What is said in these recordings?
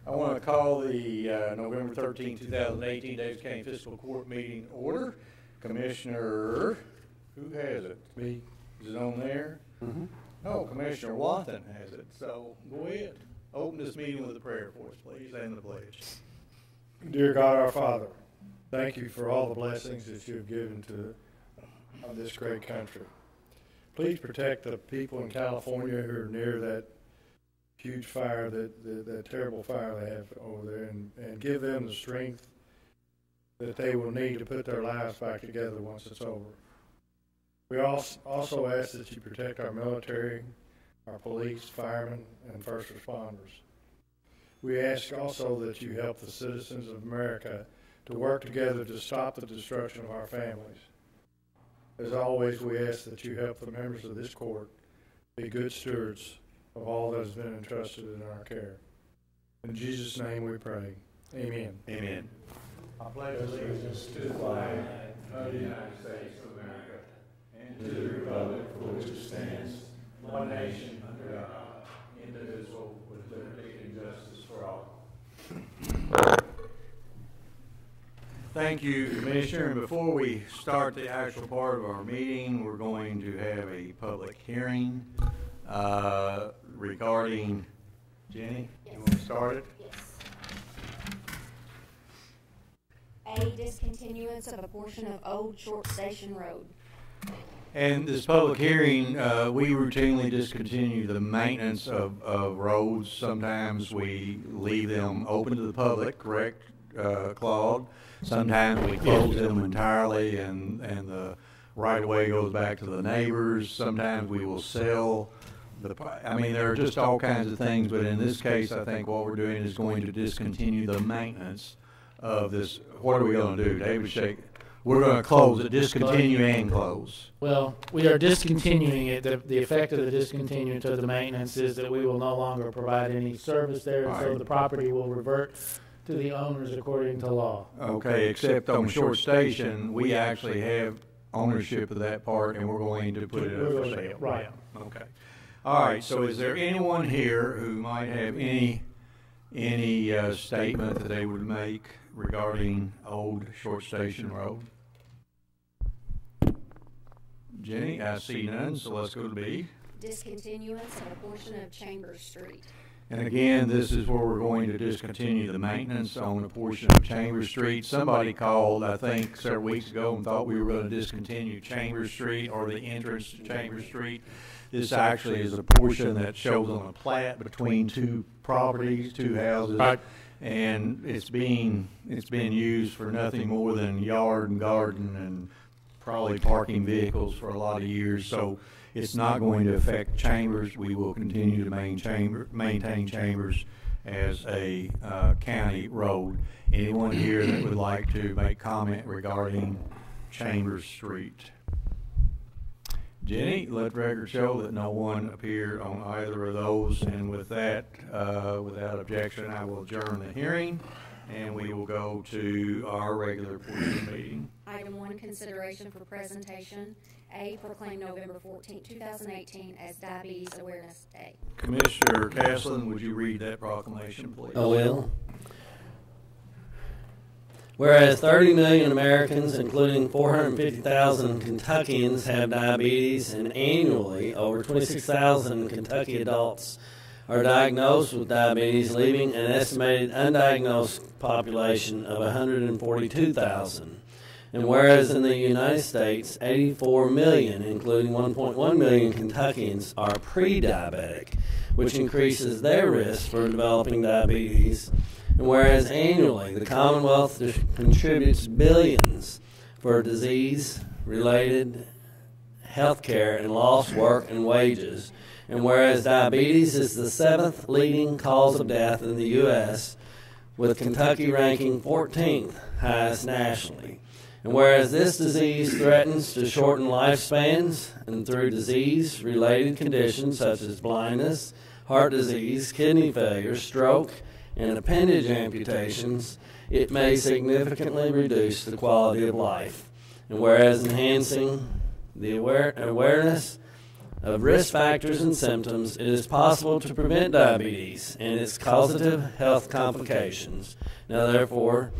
I want to call the November 13, 2018 Daviess County Fiscal Court meeting order. Commissioner, who has it? Me. Is it on there? Mm-hmm. Oh, Commissioner Wathen has it. So go ahead. Open this meeting with a prayer for us, please, and the pledge. Dear God, our Father, thank you for all the blessings that you have given to this great country. Please protect the people in California who are near that huge fire, that terrible fire they have over there, and give them the strength that they will need to put their lives back together once it's over. We also ask that you protect our military, our police, firemen, and first responders. We ask also that you help the citizens of America to work together to stop the destruction of our families. As always, we ask that you help the members of this court be good stewards of all that has been entrusted in our care. In Jesus' name we pray. Amen. Amen. I pledge allegiance to the flag of the United States of America and to the republic for which it stands, one nation under God, indivisible, with liberty and justice for all. Thank you, Commissioner. And before we start the actual part of our meeting, we're going to have a public hearing regarding, Jenny, yes. You want to start it? Yes. A discontinuance of a portion of Old Short Station Road. And this public hearing, we routinely discontinue the maintenance of roads. Sometimes we leave them open to the public, correct, Claude? Sometimes we close them entirely and the right-of-way goes back to the neighbors. Sometimes we will sell. I mean, there are just all kinds of things, but in this case, I think what we're doing is going to discontinue the maintenance of this. What are we going to do? David, shake. We're going to close it, discontinue and close. Well, we are discontinuing it. The effect of the discontinuance of the maintenance is that we will no longer provide any service there, and so the property will revert to the owners according to law. Okay, except on Short Station, we actually have ownership of that part, and we're going to put it up for sale. Right. Okay. All right, so is there anyone here who might have any statement that they would make regarding Old Short Station Road? Jenny, I see none, so let's go to B. Discontinuance of a portion of Chambers Street. And again, this is where we're going to discontinue the maintenance on a portion of Chambers Street. Somebody called, I think, several weeks ago and thought we were going to discontinue Chambers Street or the entrance to Chambers Street. This actually is a portion that shows on a plat between two properties, two houses, right. And it's being used for nothing more than yard and garden and probably parking vehicles for a lot of years. So it's not going to affect Chambers. We will continue to maintain Chambers as a county road. Anyone here that would like to make comment regarding Chambers Street? Jenny, let the record show that no one appeared on either of those. And with that, without objection, I will adjourn the hearing, and we will go to our regular portion of the meeting. Item 1, consideration for presentation. A, proclaim November 14, 2018 as Diabetes Awareness Day. Commissioner Caslin, would you read that proclamation, please? I will. Whereas 30 million Americans, including 450,000 Kentuckians, have diabetes, and annually over 26,000 Kentucky adults are diagnosed with diabetes, leaving an estimated undiagnosed population of 142,000. And whereas in the United States, 84 million, including 1.1 million Kentuckians, are pre-diabetic, which increases their risk for developing diabetes. And whereas annually the Commonwealth contributes billions for disease-related health care and lost work and wages. And whereas diabetes is the 7th leading cause of death in the U.S., with Kentucky ranking 14th highest nationally. And whereas this disease threatens to shorten lifespans, and through disease-related conditions such as blindness, heart disease, kidney failure, stroke, and appendage amputations, it may significantly reduce the quality of life. And whereas enhancing the awareness of risk factors and symptoms, it is possible to prevent diabetes and its causative health complications. Now, therefore,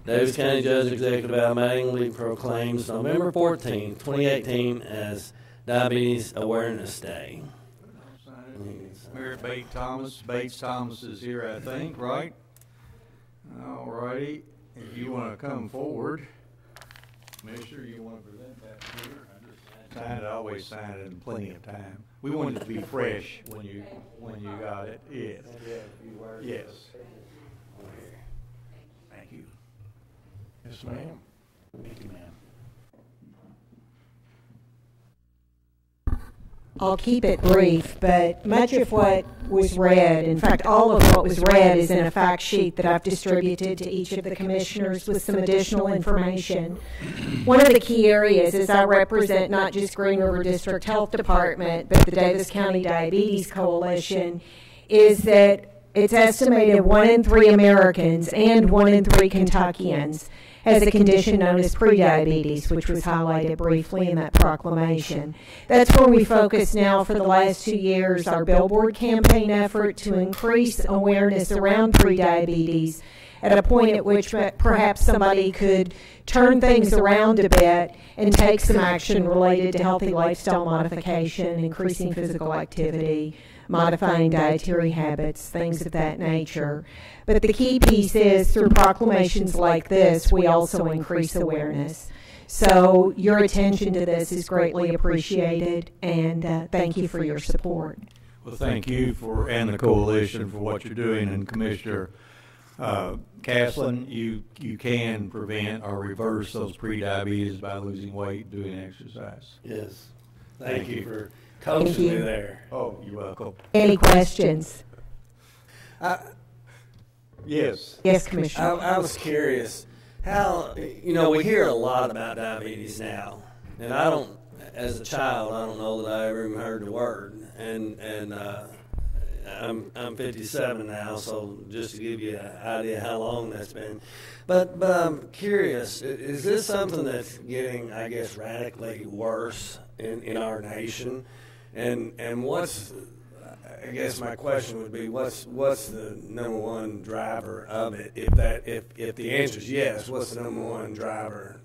Daviess County Judge Executive Al Mattingly proclaims November 14, 2018 as Diabetes Awareness Day. Mayor Bates Thomas is here, I think, right? All righty. If you want to come forward, Commissioner, you want to present that here? I always sign it in plenty of time. We want it to be fresh when you got it. Yes. Yes. Thank you. Yes, ma'am. Thank you, ma'am. I'll keep it brief, but much of what was read, in fact, all of what was read is in a fact sheet that I've distributed to each of the commissioners with some additional information. One of the key areas is I represent not just Green River District Health Department, but the Daviess County Diabetes Coalition, is that it's estimated 1 in 3 Americans and 1 in 3 Kentuckians has a condition known as prediabetes, which was highlighted briefly in that proclamation. That's where we focus now for the last 2 years, our billboard campaign effort to increase awareness around prediabetes at a point at which perhaps somebody could turn things around a bit and take some action related to healthy lifestyle modification, increasing physical activity, modifying dietary habits, things of that nature. But the key piece is through proclamations like this, we also increase awareness. So your attention to this is greatly appreciated, and thank you for your support. Well, thank you and the coalition for what you're doing, and Commissioner Caslin, you can prevent or reverse those prediabetes by losing weight and doing exercise. Yes. Thank you for coaching me there. Oh, you're welcome. Any questions? Yes. Yes, Commissioner. I was curious how, we hear a lot about diabetes now, and I don't, as a child, I don't know that I ever even heard the word, and I'm 57 now, so just to give you an idea how long that's been. But I'm curious, is this something that's getting, I guess, radically worse in our nation? And what's, I guess my question would be, what's the number one driver of it? If the answer is yes, what's the number one driver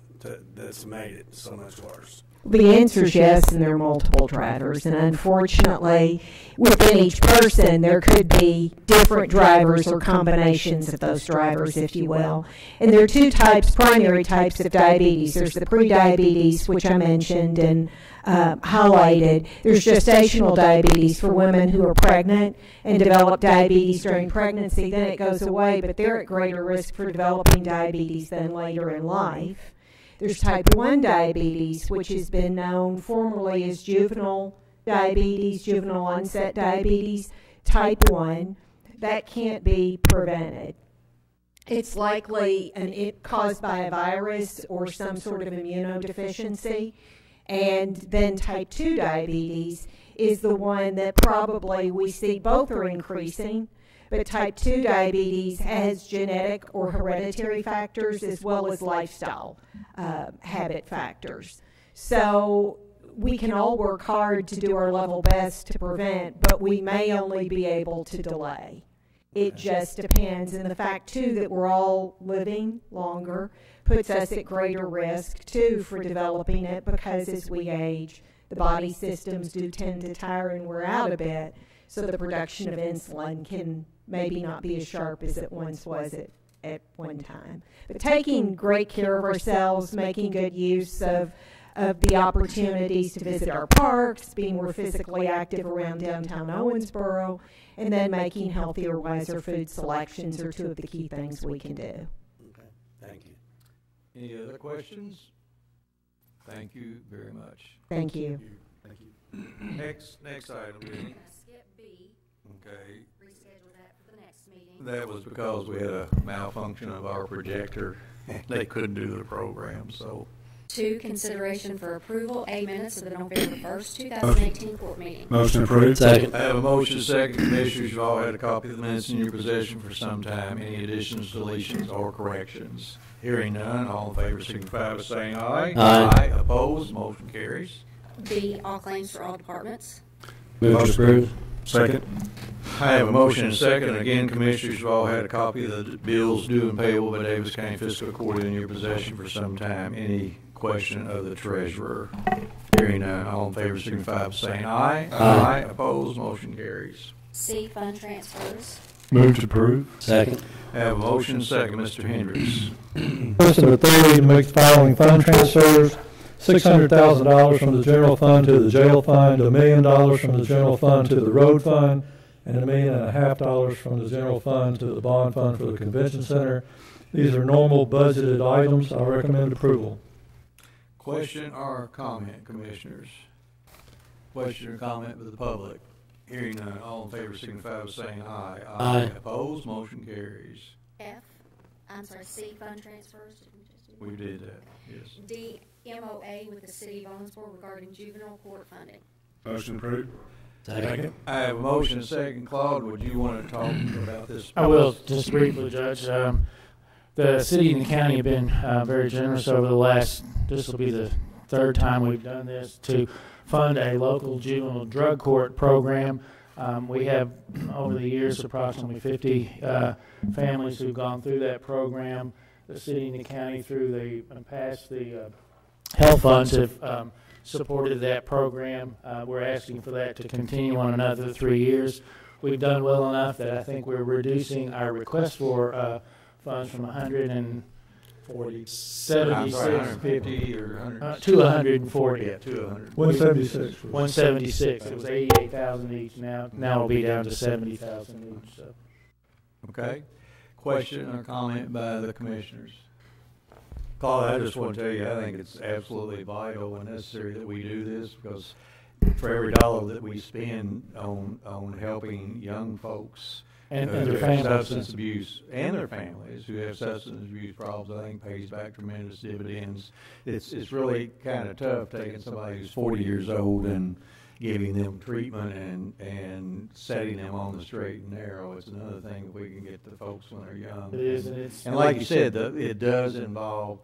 that's made it so much worse? The answer is yes, and there are multiple drivers. And unfortunately, within each person, there could be different drivers or combinations of those drivers, if you will. And there are two primary types of diabetes. There's the prediabetes, which I mentioned and highlighted. There's gestational diabetes for women who are pregnant and develop diabetes during pregnancy. Then it goes away, but they're at greater risk for developing diabetes than later in life. There's type 1 diabetes, which has been known formerly as juvenile diabetes, juvenile onset diabetes, type 1. That can't be prevented. It's likely caused by a virus or some sort of immunodeficiency. And then type 2 diabetes is the one that probably we see both are increasing. But type 2 diabetes has genetic or hereditary factors as well as lifestyle habit factors. So we can all work hard to do our level best to prevent, but we may only be able to delay. It just depends. And the fact, too, that we're all living longer puts us at greater risk, too, for developing it because as we age, the body systems do tend to tire and wear out a bit. So the production of insulin can maybe not be as sharp as it once was at one time. But taking great care of ourselves, making good use of the opportunities to visit our parks, being more physically active around downtown Owensboro, and then making healthier, wiser food selections are two of the key things we can do. Okay, thank you. Any other questions? Thank you very much. Thank you. Thank you. Next item. Skip B. Okay. Reschedule that for the next meeting. That was because we had a malfunction of our projector. They couldn't do the program, so. 2, consideration for approval, A, minutes of the November 1st, 2018 court meeting. Motion approved. Second. I have a motion second. Commissioners, you've all had a copy of the minutes in your possession for some time. Any additions, deletions, or corrections? Hearing none, all in favor signify by saying aye. Aye. Opposed, motion carries. B, all claims for all departments. Move to approve. Second. I have a motion and a second. Again, Commissioners, you've all had a copy of the bills due and payable by Daviess County Fiscal Court in your possession for some time. Any question of the treasurer? Hearing none, all in favor signify by saying aye. Aye. Opposed, motion carries. C, fund transfers. Move to approve. Second. I have a motion and a second. Mr. Hendricks. Requesting authority to make the following fund transfers: $600,000 from the general fund to the jail fund, $1 million from the general fund to the road fund, and $1.5 million from the general fund to the bond fund for the convention center. These are normal budgeted items. I recommend approval. Question or comment, Commissioners? Question or comment with the public? Hearing none, all in favor signify by saying aye. Aye. Opposed, motion carries. C, fund transfers. Did we just do that? We did that, yes. D, MOA with the City of Owensboro regarding juvenile court funding. Motion approved. Second. I have a motion and a second. Claude, would you want to talk about this? I will, just briefly, Judge. The city and the county have been very generous over the last, this will be the third time we've done this, to fund a local juvenile drug court program. We have, over the years, approximately 50 families who've gone through that program. The city and the county, through the past, the health funds have supported that program. We're asking for that to continue on another 3 years. We've done well enough that I think we're reducing our request for funds from 150 or 100? to 140. Yeah, to 100. 176. 176. It was 88,000 each. Now it'll be down to 70,000 each. So. Okay. Question or comment by the Commissioners? Claude, I just want to tell you, I think it's absolutely vital and necessary that we do this, because for every dollar that we spend on helping young folks And who their have families. substance abuse, and their families who have substance abuse problems, I think pays back tremendous dividends. It's really kind of tough taking somebody who's 40 years old and giving them treatment and setting them on the straight and narrow. It's another thing that we can get to folks when they're young. It is, and it's. And like you said, it does involve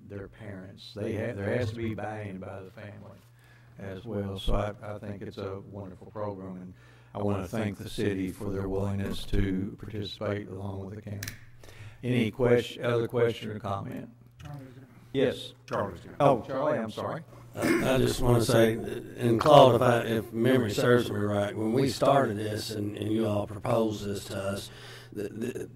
their parents. There has to be buy-in by the family as well. So I think it's a wonderful program, and I want to thank the city for their willingness to participate along with the county. Any other question or comment? Yes. Charlie. Oh, Charlie, I'm sorry. I just want to say, and Claude, if memory serves me right, when we started this and you all proposed this to us, the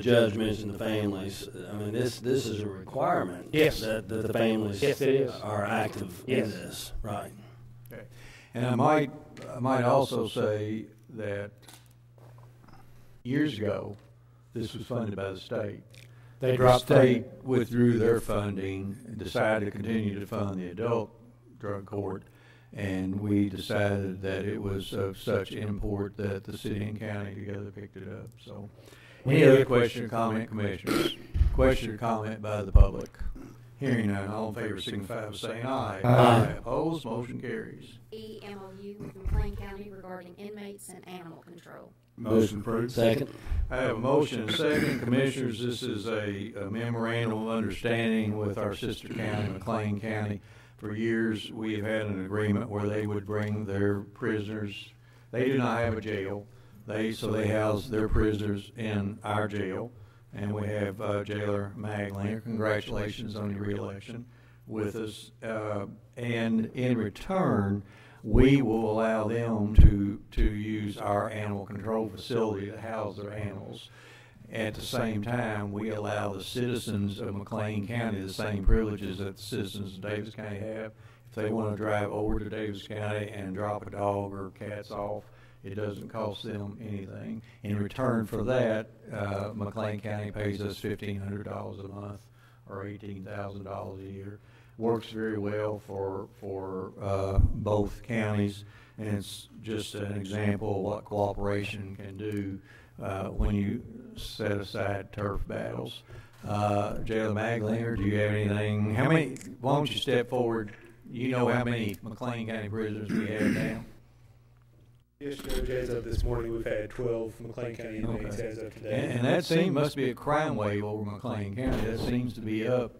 judge mentioned the families. I mean, this is a requirement. Yes. That the families Yes, it is. are active in this, right? Okay. And I might also say that years ago, this was funded by the state. They The dropped state withdrew their funding and decided to continue to fund the adult drug court, and we decided that it was of such import that the city and county together picked it up. So, any other question or comment, Commissioners? Question or comment by the public? Hearing none, all in favor signify by saying aye. Aye. Opposed, motion carries. E, MOU with McLean County regarding inmates and animal control. Motion approved. Second. I have a motion and a second. Commissioners, this is a memorandum of understanding with our sister county, McLean County. For years, we have had an agreement where they would bring their prisoners. They do not have a jail. So they house their prisoners in our jail. And we have Jailer McLean. Congratulations on your reelection with us. And in return, we will allow them to use our animal control facility to house their animals. At the same time, we allow the citizens of McLean County the same privileges that the citizens of Daviess County have. If they want to drive over to Daviess County and drop a dog or cats off, it doesn't cost them anything. In return for that, McLean County pays us $1,500 a month or $18,000 a year. Works very well for both counties, and it's just an example of what cooperation can do when you set aside turf battles. Jailer McLean, do you have anything? Why don't you step forward? You know how many McLean County prisoners we have now? Yes, Judge, as of this morning, we've had 12 McLean County inmates as of today. And that must be a crime wave over McLean County. That seems to be up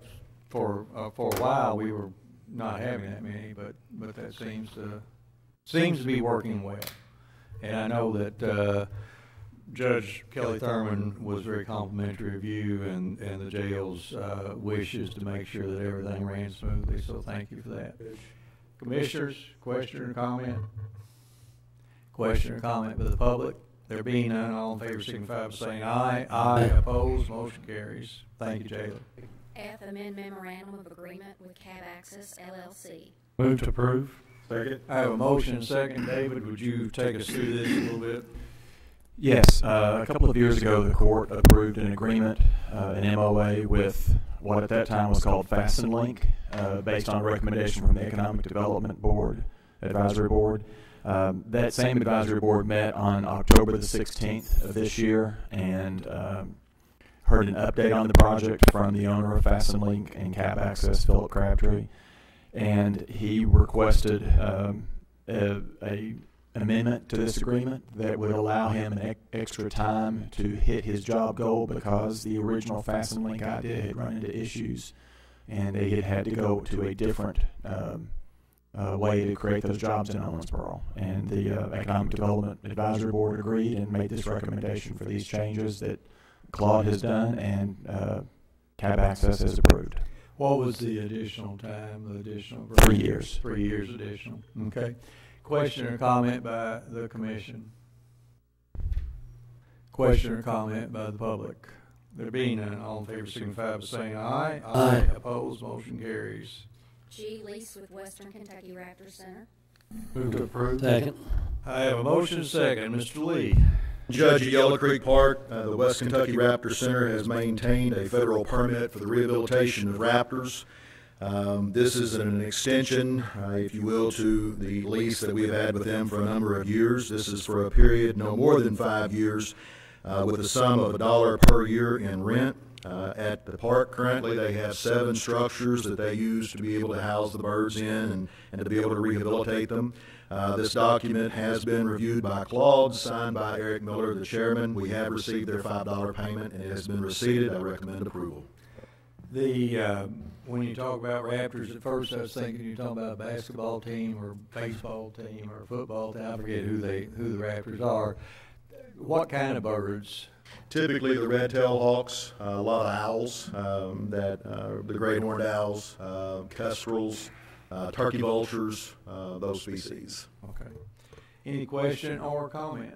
for a while. We were not having that many, but that seems to seems to be working well. And I know that Judge Kelly Thurman was very complimentary of you and the jail's wishes to make sure that everything ran smoothly, so thank you for that. Commissioners, question or comment? Question or comment by the public? There being none, all in favor signify by saying aye. Aye. Opposed, motion carries. Thank you, Jailer. F, amend memorandum of agreement with Cabaxis LLC. Move to approve. Second. I have a motion and a second. David, would you take us through this a little bit? Yes, a couple of years ago, the court approved an agreement, an MOA with what at that time was called Fasten Link, based on a recommendation from the Economic Development Board, Advisory Board. That same advisory board met on October the 16th of this year and heard an update on the project from the owner of Fasten Link and Cabaxis, Philip Crabtree, and he requested a amendment to this agreement that would allow him an extra time to hit his job goal because the original Fasten Link idea had run into issues and they had to go to a different way to create those jobs in Owensboro. And the Economic Development Advisory Board agreed and made this recommendation for these changes that Claude has done and Cabaxis has approved. What was the additional time, the additional? 3 years. 3 years additional. Okay. Question or comment by the commission? Question or comment by the public? There being none, all in favor signify by saying aye. Aye. Opposed, motion carries. G, lease with Western Kentucky Raptor Center. Move to approve. Second. I have a motion and a second. Mr. Lee. Judge at Yellow Creek Park, the West Kentucky Raptor Center has maintained a federal permit for the rehabilitation of raptors. This is an extension, if you will, to the lease that we have had with them for a number of years. This is for a period no more than 5 years with a sum of $1 per year in rent. At the park currently they have 7 structures that they use to be able to house the birds in and to be able to rehabilitate them. This document has been reviewed by Claude, signed by Eric Miller, the chairman. We have received their $5 payment and it has been receipted. I recommend approval. When you talk about Raptors, at first I was thinking you're talking about a basketball team or baseball team or a football team. I forget who the Raptors are. What kind of birds? Typically the red-tailed hawks, a lot of owls, the great horned owls, kestrels, turkey vultures, those species. Okay. Any question or comment?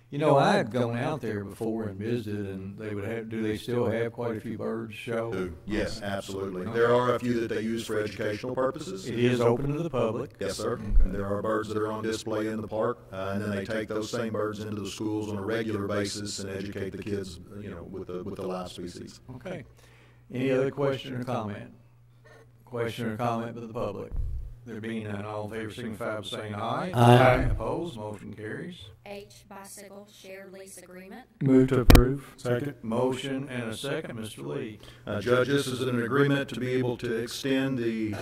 You know, I had gone out there before and visited, and they would have. Do they still have quite a few birds show? Yes, absolutely. There are a few that they use for educational purposes. It is open to the public. Yes, sir. Okay. And there are birds that are on display in the park, and then they take those same birds into the schools on a regular basis and educate the kids, you know, with the live species. Okay. Any other question or comment? Question or comment by the public? There being none, all in favor signify by saying aye. Aye. Opposed, motion carries. H, bicycle shared lease agreement. Move to approve. Second. Motion and a second, Mr. Lee. Judge, this is an agreement to be able to extend the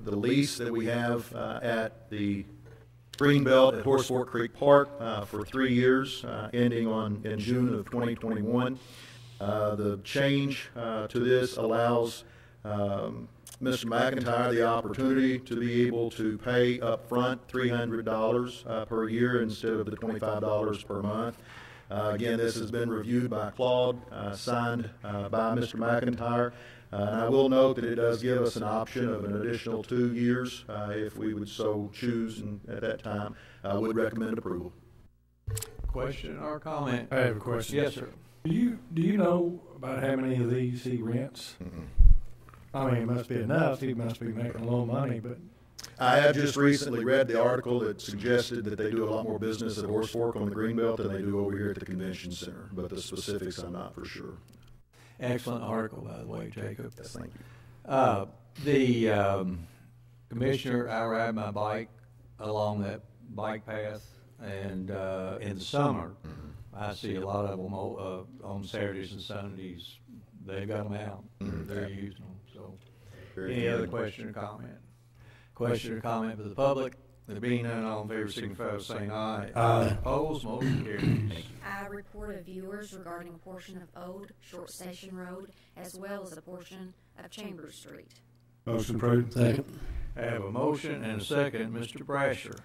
lease that we have at the Greenbelt at Horse Fork Creek Park for 3 years, ending in June of 2021. The change to this allows Mr. McIntyre the opportunity to be able to pay up front $300 per year instead of the $25 per month. Again, this has been reviewed by Claude, signed by Mr. McIntyre. And I will note that it does give us an option of an additional 2 years if we would so choose, and at that time I would recommend approval. Question or comment? I have a question. Yes, sir. Do you know about how many of these he rents? I mean, it must be enough. He must be making a little money, but I have just recently read the article that suggested that they do a lot more business at Horse Fork on the Greenbelt than they do over here at the convention center, but the specifics I'm not for sure. Excellent article, by the way, Jacob. Yes, thank you. The commissioner, I ride my bike along that bike path, and in the summer, I see a lot of them on Saturdays and Sundays. They've got them out. They're using them. So, any other question or comment? Question or comment by the public? There being none, all in favor signify by saying aye. Aye. Opposed, motion carries. I, report of viewers regarding a portion of Old Short Station Road as well as a portion of Chambers Street. motion approved. Second. I have a motion and a second. Mr. Brasher.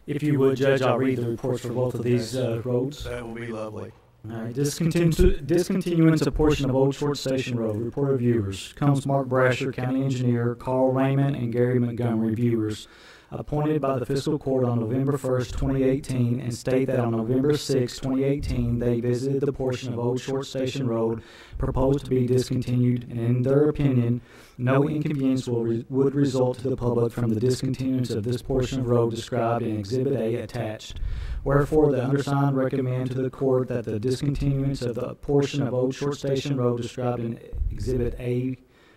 If you would, Judge, I'll read the reports for both of these roads. That will be lovely. All right, discontinuance of portion of Old Short Station Road. Report of viewers. Combs Mark Brasher, County Engineer, Carl Raymond, and Gary Montgomery, viewers. Appointed by the Fiscal Court on November 1st, 2018, and state that on November 6, 2018, they visited the portion of Old Short Station Road proposed to be discontinued, and in their opinion, no inconvenience would result to the public from the discontinuance of this portion of road described in Exhibit A attached. Wherefore, the undersigned recommend to the court that the discontinuance of the portion of Old Short Station Road described in Exhibit A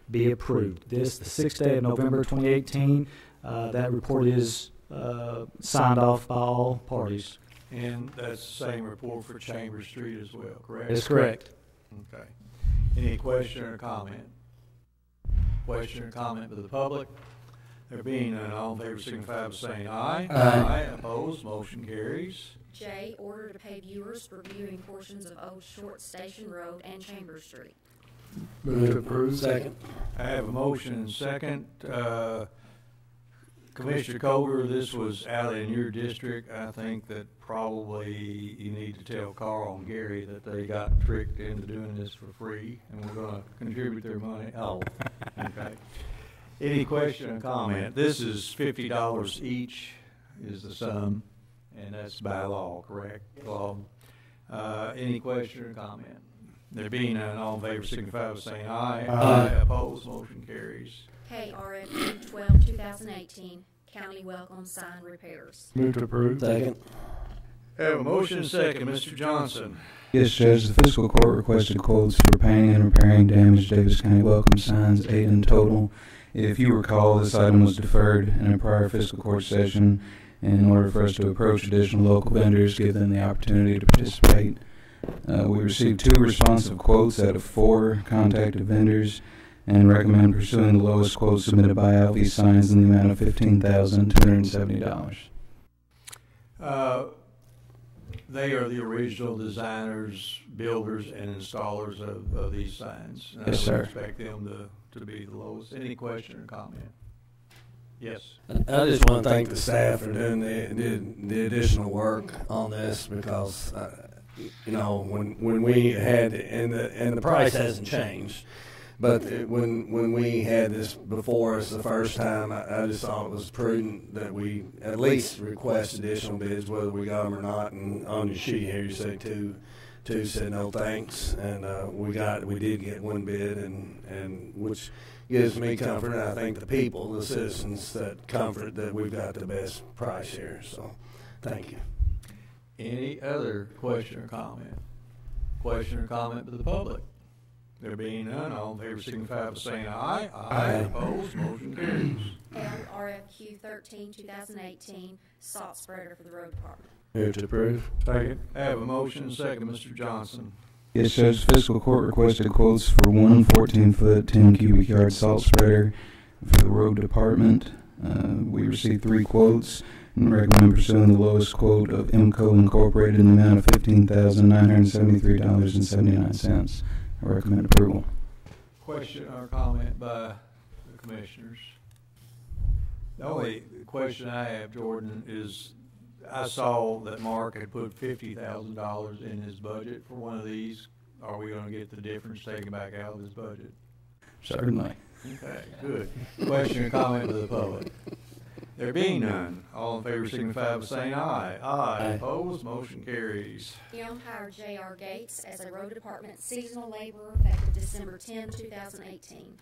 be approved. This, the 6th day of November 2018, that report is signed off by all parties. And that's the same report for Chambers Street as well, correct? That's correct. Okay. Any question or comment? Question or comment by the public? There being none, all in favor signify by saying aye. Aye. Opposed, motion carries. J, order to pay viewers for viewing portions of Old Short Station Road and Chambers Street. Move to approve. Second. I have a motion and second. Commissioner Coger, this was out in your district. I think that probably you need to tell Carl and Gary that they got tricked into doing this for free, and we're going to contribute their money. Oh, okay. Any question or comment? This is $50 each is the sum, and that's by law, correct? Law. Any question or comment? There being none, all in favor signify by saying aye. Aye. Opposed, motion carries. KRFU 12, 2018, County Welcome Sign Repairs. Move to approve. Second. Have a motion and second. Mr. Johnson. Yes, Judge. The Fiscal Court requested quotes for painting and repairing damaged Daviess County welcome signs, 8 in total. If you recall, this item was deferred in a prior Fiscal Court session in order for us to approach additional local vendors, give them the opportunity to participate. We received 2 responsive quotes out of 4 contacted vendors and recommend pursuing the lowest quote submitted by Alfie Signs in the amount of $15,270. They are the original designers, builders, and installers of these signs. And yes, I sir. would expect them to be the lowest. Any question or comment? Yes. I just want to thank the staff for doing the additional work on this because, you know, when we had, and the price hasn't changed, but when we had this before us the first time, I just thought it was prudent that we at least request additional bids, whether we got them or not. And on your sheet here, you say two said no thanks, and we did get 1 bid, and which gives me comfort, and I think the people, the citizens, that comfort that we've got the best price here. So, thank you. Any other question or comment? Question or comment to the public? There being none, all in favor signify by saying aye. Aye. Opposed, motion carries. LRFQ 13, 2018, salt spreader for the road department. Move to approve. Second. I have a motion and second. Mr. Johnson. Yes, Judge. Fiscal Court requested quotes for 1 14-foot, 10 cubic yard salt spreader for the road department. We received 3 quotes and recommend pursuing the lowest quote of MCO Incorporated in the amount of $15,973.79. I recommend approval. Question or comment by the commissioners? The only question I have, Jordan, is I saw that Mark had put $50,000 in his budget for one of these. Are we going to get the difference taken back out of his budget? Certainly. Okay, good. Question or comment to the public? There being none, all in favor signify by saying aye. Aye. Opposed, motion carries. M, hire J.R. Gates as a road department seasonal laborer effective December 10, 2018.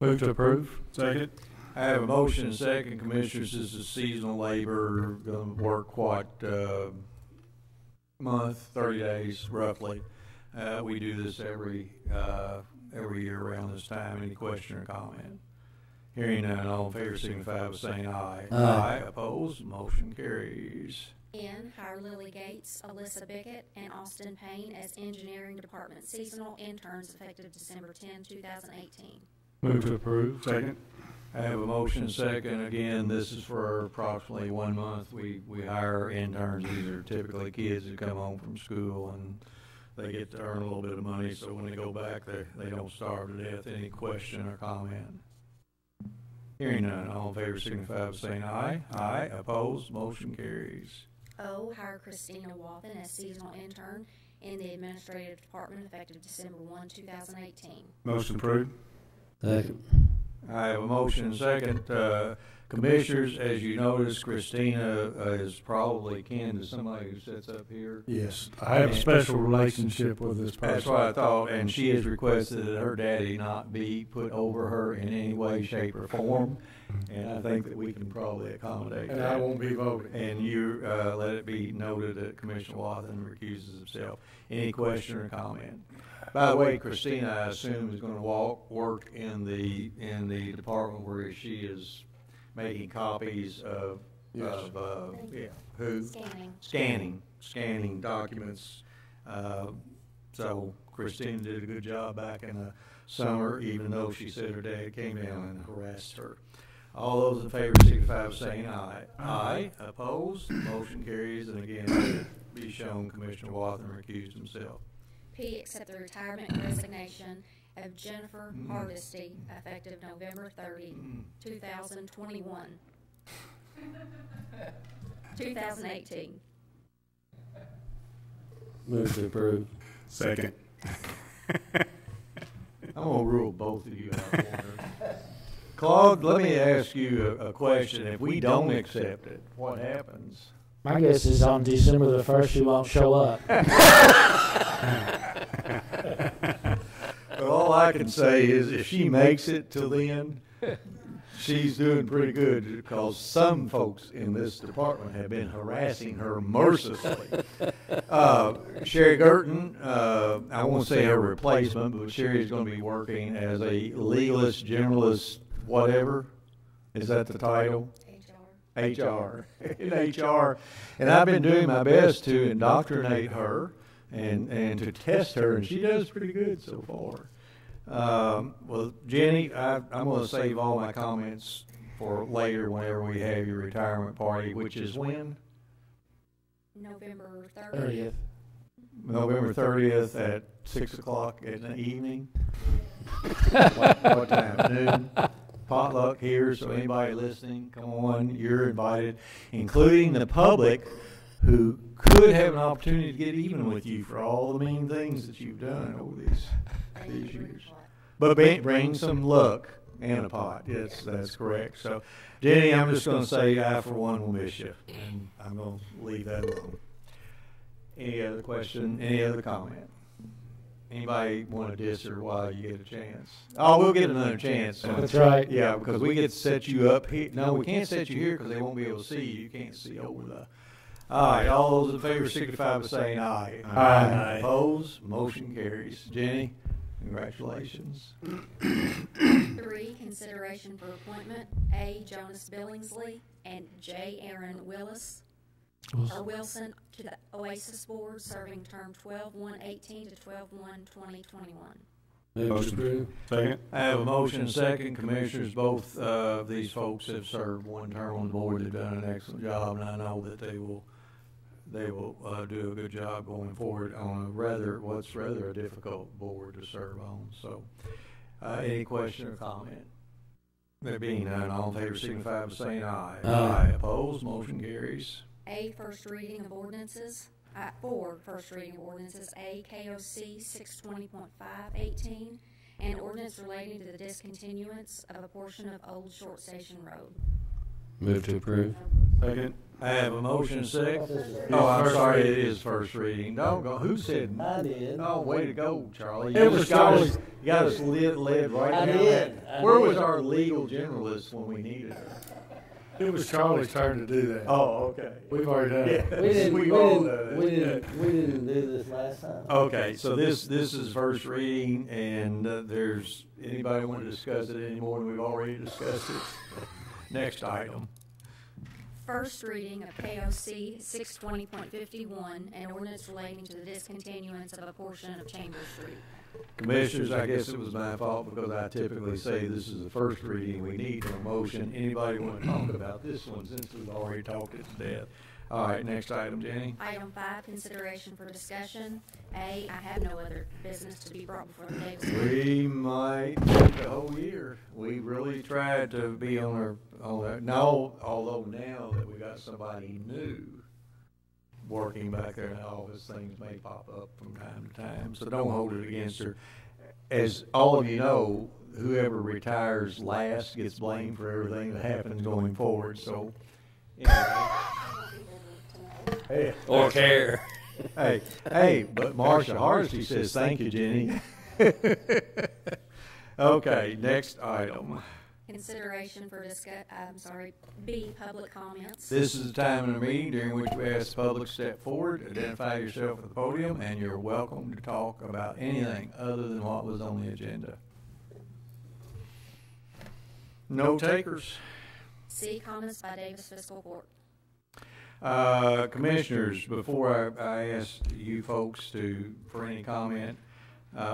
Move to approve. Second. I have a motion and second. Commissioners, this is seasonal labor, going to work what, month, 30 days roughly. We do this every year around this time. Any question or comment? Hearing none, all in favor signify by saying aye. Aye. Opposed, motion carries. N, hire Lily Gates, Alyssa Bickett, and Austin Payne as engineering department seasonal interns effective December 10, 2018. Move to approve. Second. I have a motion and second. Again, this is for approximately 1 month. We hire interns. These are typically kids who come home from school and they get to earn a little bit of money, so when they go back, they don't starve to death. Any question or comment? Hearing none, all in favor signify by saying aye. Aye. Opposed, motion carries. O, hire Christina Wathen as seasonal intern in the administrative department effective December 1, 2018. Motion approved. Second. I have a motion and second. Commissioners, as you notice, Christina is probably kin to somebody who sits up here. Yes, I have a special relationship with this person. That's what I thought, and she has requested that her daddy not be put over her in any way, shape, or form, and I think that we can probably accommodate And that. I won't be voting. And you let it be noted that Commissioner Wathen recuses himself. Any question or comment? By the way, Christina, I assume, is going to work in the department where she is making copies of scanning documents. So Christina did a good job back in the summer, even though she said her dad came down and harassed her. All those in favor signify by saying aye. Aye. Opposed? Motion carries. And again, let it be shown Commissioner Wathen recused himself. P, accept the retirement and resignation of Jennifer Hardesty effective November 30, 2021. 2018. Move to approve. Second. I'm going to rule both of you out of order. Claude, let me ask you a question. If we don't accept it, what happens? My guess is on December the 1st, she won't show up. Well, all I can say is if she makes it till then, she's doing pretty good, because some folks in this department have been harassing her mercilessly. Sherry Girton, I won't say her replacement, but Sherry's going to be working as a legalist, generalist, whatever. Is that the title? HR. In HR. And I've been doing my best to indoctrinate her and to test her, and she does pretty good so far. Well, Jenny, I'm going to save all my comments for later whenever we have your retirement party, which is when? November 30th. November 30th at 6 o'clock in the evening. What time? Noon? Potluck here, so anybody listening, come on, you're invited, including the public who could have an opportunity to get even with you for all the mean things that you've done over these years. But bring some luck and a pot. Yes, that's correct. So, Jenny, I'm just going to say I, for one, will miss you, and I'm going to leave that alone. Any other question? Any other comment? Anybody want to diss her while you get a chance? Oh, we'll get another chance. That's right. Yeah, because we get to set you up here. No, we can't set you here because they won't be able to see you. You can't see over the... All right, all those in favor signify by saying aye. Aye. Opposed? Motion carries. Jenny, congratulations. 3, consideration for appointment, A, Jonas Billingsley and J, Aaron Wilson to the OASIS Board, serving term 12/1/18 to 12/1/2021. Motion approved. Second. I have a motion and second. Commissioners, both of these folks have served one term on the board. They've done an excellent job, and I know that they will do a good job going forward on what's rather a difficult board to serve on. So, any question or comment? There being none, all in favor signify by saying aye. Aye. Opposed? Motion carries. A, first reading of ordinances. 4, first reading of ordinances. A, KOC 620.518, and ordinance relating to the discontinuance of a portion of Old Short Station Road. Move to approve. Second. I have a motion and second. Oh, I'm sorry, it is first reading. Doggone, who said? I did. Oh, way to go, Charlie. It was Charlie. You got us led right I down did. that. Where was our legal generalist when we needed her? It was Charlie's turn to do that. Oh, okay. We've already done it. We didn't didn't do this last time. Okay, so this is first reading, and there's anybody want to discuss it any more than we've already discussed it? Next item. First reading of KOC 620.51, an ordinance relating to the discontinuance of a portion of Chambers Street. Commissioners, I guess it was my fault because I typically say this is the first reading. We need a motion. Anybody want to talk about this one since we've already talked it to death? All right, next item, Jenny. Item 5, consideration for discussion. A, I have no other business to be brought before the Daviess Court. We might take the whole year. We really tried to be on our, no, although now that we got somebody new working back there in the office, things may pop up from time to time, so don't hold it against her. As all of you know, whoever retires last gets blamed for everything that happens going forward, so anyway. Hey, Or care. Hey, but Marcia Hardesty says, thank you, Jenny. Okay, next item. Consideration for B, public comments. This is the time in the meeting during which we ask the public to step forward, identify yourself at the podium, and you're welcome to talk about anything other than what was on the agenda. No takers. C, comments by Daviess Fiscal Court. Commissioners, before I ask you folks for any comment,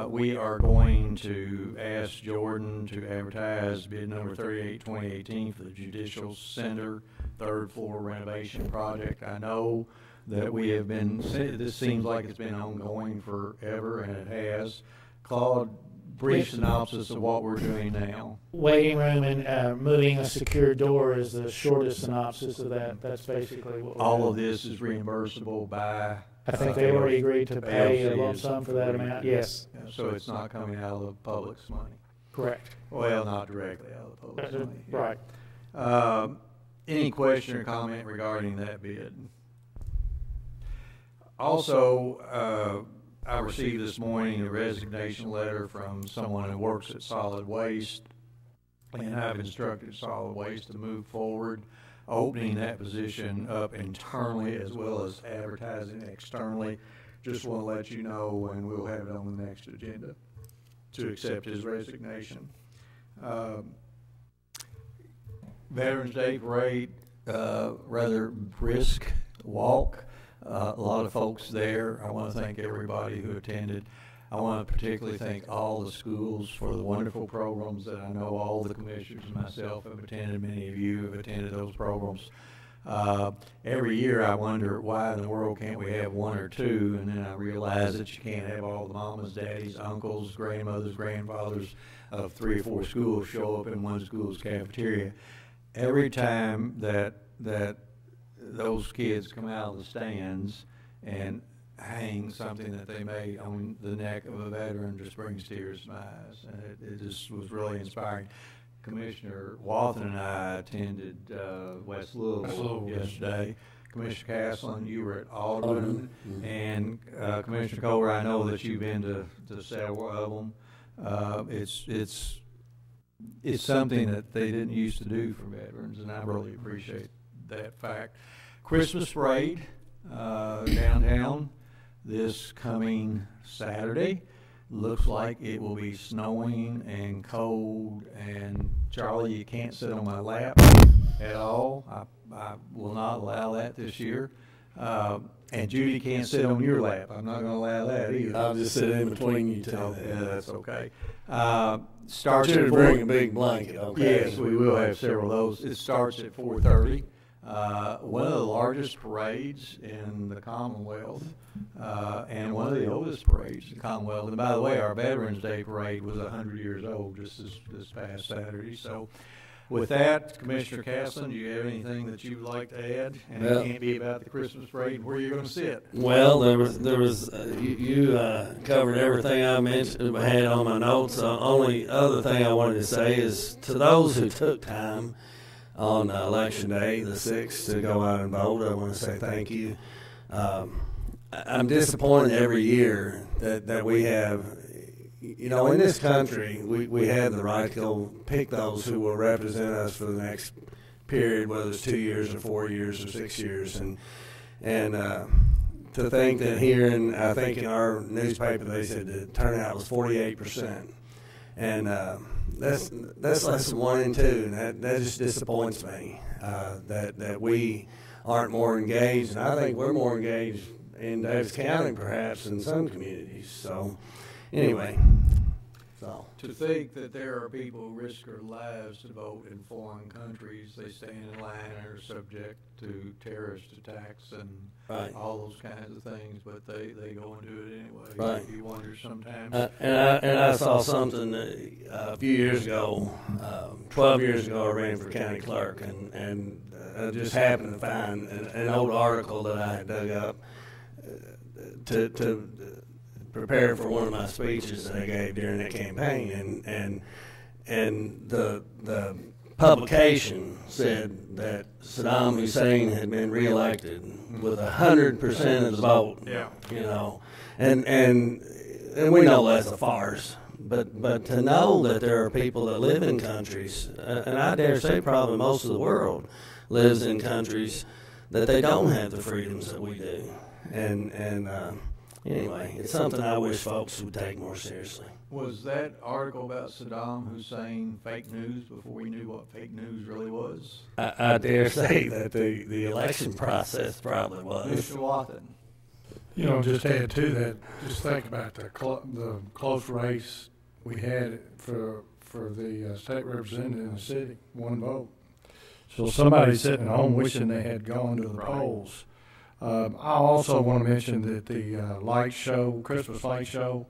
we are going to ask Jordan to advertise bid number 38, 2018 for the Judicial Center third floor renovation project. I know that we have been, this seems like it's been ongoing forever, and it has. Claude, brief synopsis of what we're doing now. Waiting room and moving a secure door is the shortest synopsis of that. That's basically what we're All doing. of this is reimbursable by... I think they already agreed to pay a lump sum for that amount, yes. So it's not coming out of the public's money. Correct. Well, not directly out of the public's money. Right. Any question or comment regarding that bid? Also, I received this morning a resignation letter from someone who works at Solid Waste, and I've instructed Solid Waste to move forward, opening that position up internally as well as advertising externally. Just want to let you know, and we'll have it on the next agenda, to accept his resignation. Veterans Day Parade, rather brisk walk. A lot of folks there. I want to thank everybody who attended. I want to particularly thank all the schools for the wonderful programs that I know all the commissioners and myself have attended. Many of you have attended those programs. Every year I wonder why in the world can't we have one or two, and then I realize that you can't have all the mamas, daddies, uncles, grandmothers, grandfathers of 3 or 4 schools show up in one school's cafeteria. Every time that those kids come out of the stands and hang something that they made on the neck of a veteran, just brings tears to my eyes, and it just was really inspiring. Commissioner Wathen and I attended West Louisville yesterday. Commissioner Caslin, you were at Alderman, and Commissioner Kohler, I know that you've been to several of them. It's something that they didn't used to do for veterans, and I really appreciate that fact. Christmas parade downtown this coming Saturday. Looks like it will be snowing and cold, and Charlie, you can't sit on my lap at all. I will not allow that this year. And Judy can't sit on your lap. I'm not going to allow that either. I'll just sit in between you two. Yeah, that's okay. Starts Should at bring a big blanket, okay? Yes, we will have several of those. It starts at 4:30. One of the largest parades in the Commonwealth, and one of the oldest parades in the Commonwealth. And by the way, our Veterans Day parade was 100 years old just this past Saturday. So with that, Commissioner Caslin, do you have anything that you would like to add? And it can't be about the Christmas parade and where you're going to sit. Well, there was you covered everything I mentioned, I had on my notes. The only other thing I wanted to say is to those who took time on Election Day, the 6th, to go out and vote, I want to say thank you. I'm disappointed every year that we have, in this country, we have the right to go pick those who will represent us for the next period, whether it's 2 years or 4 years or 6 years. And to think that here, I think in our newspaper, they said the turnout was 48%. And that's less than 1 in 2, and that just disappoints me that we aren't more engaged. And I think we're more engaged in Daviess County, perhaps, in some communities. So, anyway. So to think that there are people who risk their lives to vote in foreign countries, they stand in line and are subject to terrorist attacks and all those kinds of things, but they go and do it anyway. Right. You wonder sometimes. And I saw something a few years ago, 12 years ago, I ran for county clerk, and I just happened to find an old article that I had dug up to prepare for one of my speeches that I gave during that campaign, and the publication said that Saddam Hussein had been reelected with 100% of the vote. Yeah. You know, and we know that's a farce. But to know that there are people that live in countries, and I dare say probably most of the world lives in countries that they don't have the freedoms that we do, and anyway, it's something I wish folks would take more seriously. Was that article about Saddam Hussein fake news before we knew what fake news really was? I dare say that the election process probably was. Mr. Watson. You know, just add to that, just think about the close race we had for the state representative in the city, one vote. So somebody's sitting at home wishing they had gone to the polls. I also want to mention that the light show, Christmas light show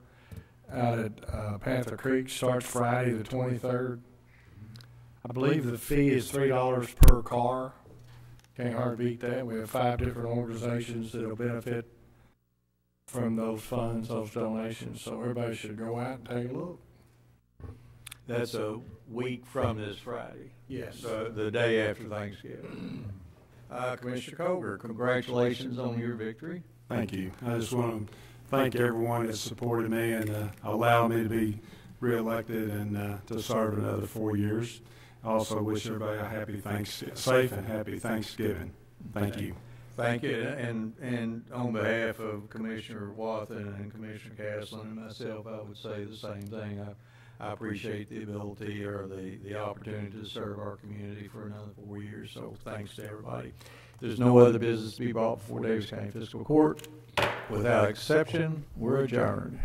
out at Panther Creek starts Friday the 23rd. I believe the fee is $3 per car. Can't hardly beat that. We have 5 different organizations that will benefit from those funds, those donations. So everybody should go out and take a look. That's a week from this Friday. Yes. The day after Thanksgiving. Commissioner Coger, congratulations on your victory. Thank you. I just want to thank everyone that supported me and allowed me to be reelected and to serve another 4 years. I also wish everybody a safe and happy Thanksgiving. Thank you. Thank you. And on behalf of Commissioner Watson and Commissioner Caslen and myself, I would say the same thing. I appreciate the ability or the opportunity to serve our community for another 4 years. So thanks to everybody. If there's no other business to be brought before Daviess County Fiscal Court, without exception, we're adjourned.